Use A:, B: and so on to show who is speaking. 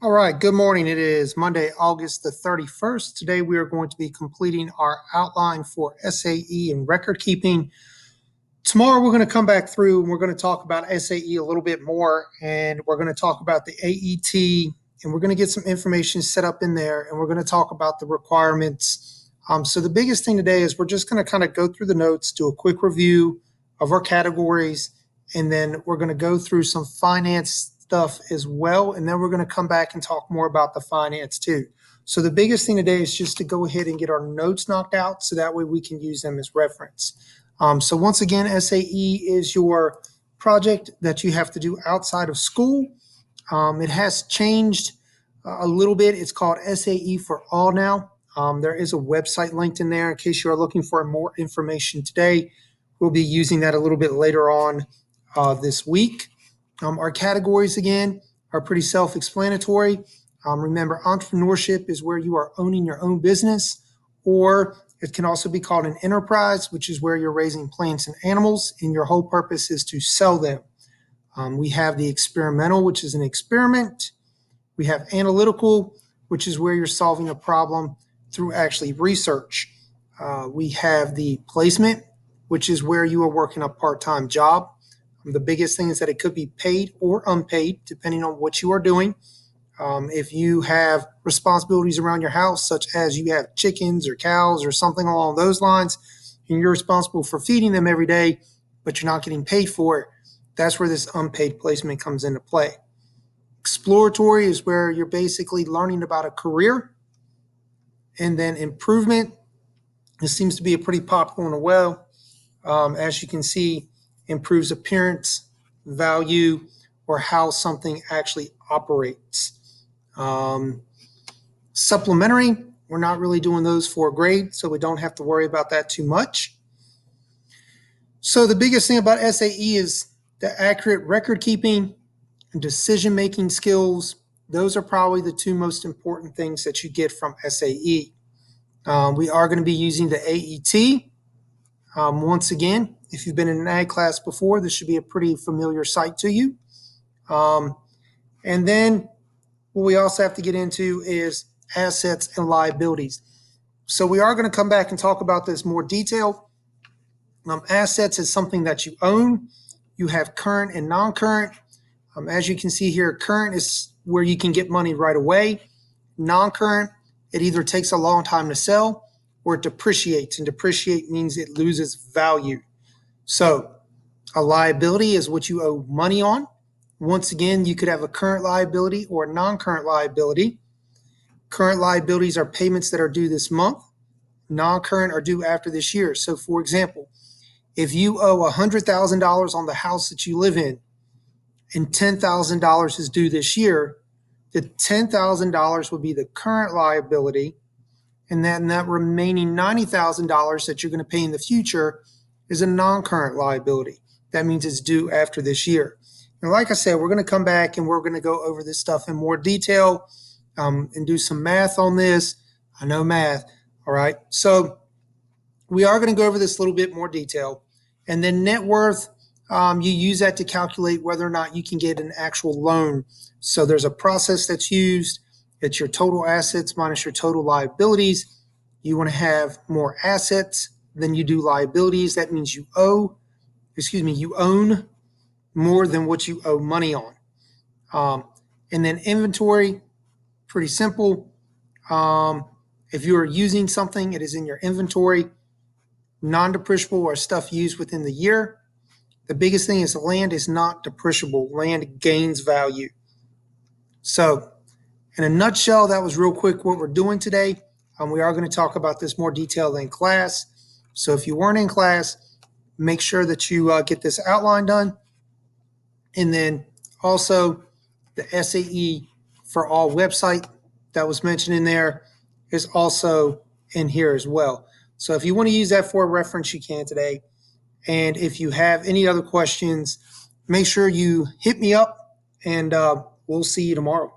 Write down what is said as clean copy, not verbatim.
A: All right, good morning. It is Monday, August the 31st. Today we are going to be completing our outline for SAE and record keeping. Tomorrow we're going to come back through and we're going to talk about SAE a little bit more, and we're going to talk about the AET, and we're going to get some information set up in there, and we're going to talk about the requirements. So the biggest thing today is we're just going to kind of go through the notes, do a quick review of our categories, and then we're going to go through some finance stuff as well, and then we're going to come back and talk more about the finance too. So the biggest thing today is just to go ahead and get our notes knocked out so that way we can use them as reference. So once again, SAE is your project that you have to do outside of school. It has changed a little bit. It's called SAE for All now. There is a website linked in there in case you are looking for more information today. We'll be using that a little bit later on this week. Our categories, again, are pretty self-explanatory. Remember, entrepreneurship is where you are owning your own business, or it can also be called an enterprise, which is where you're raising plants and animals, and your whole purpose is to sell them. We have the experimental, which is an experiment. We have analytical, which is where you're solving a problem through actually research. We have the placement, which is where you are working a part-time job. The biggest thing is that it could be paid or unpaid, depending on what you are doing. If you have responsibilities around your house, such as you have chickens or cows or something along those lines, and you're responsible for feeding them every day, but you're not getting paid for it, that's where this unpaid placement comes into play. Exploratory is where you're basically learning about a career. And then improvement, this seems to be a pretty popular one as well. As you can see, improves appearance, value, or how something actually operates. Supplementary, we're not really doing those for a grade, so we don't have to worry about that too much. So the biggest thing about SAE is the accurate record keeping and decision-making skills. Those are probably the two most important things that you get from SAE. We are going to be using the AET. Once again, if you've been in an ag class before, this should be a pretty familiar sight to you. And then what we also have to get into is assets and liabilities. So we are going to come back and talk about this more detail. Assets is something that you own. You have current and non-current. As you can see here, current is where you can get money right away. Non-current, it either takes a long time to sell or it depreciates, and depreciate means it loses value. So a liability is what you owe money on. Once again, you could have a current liability or a non-current liability. Current liabilities are payments that are due this month. Non-current are due after this year. So for example, if you owe $100,000 on the house that you live in and $10,000 is due this year, the $10,000 would be the current liability, and then that remaining $90,000 that you're going to pay in the future is a non-current liability. That means it's due after this year. And like I said, we're going to come back and we're going to go over this stuff in more detail and do some math on this. I know math. All right. So we are going to go over this a little bit more detail. And then net worth, you use that to calculate whether or not you can get an actual loan. So there's a process that's used. It's your total assets minus your total liabilities. You want to have more assets than you do liabilities. That means you own more than what you owe money on. And then inventory, pretty simple. If you are using something, it is in your inventory. Non-depreciable are stuff used within the year. The biggest thing is land is not depreciable. Land gains value. So in a nutshell, that was real quick what we're doing today. We are going to talk about this more detailed in class. So if you weren't in class, make sure that you get this outline done. And then also the SAE for All website that was mentioned in there is also in here as well. So if you want to use that for a reference, you can today. And if you have any other questions, make sure you hit me up, and we'll see you tomorrow.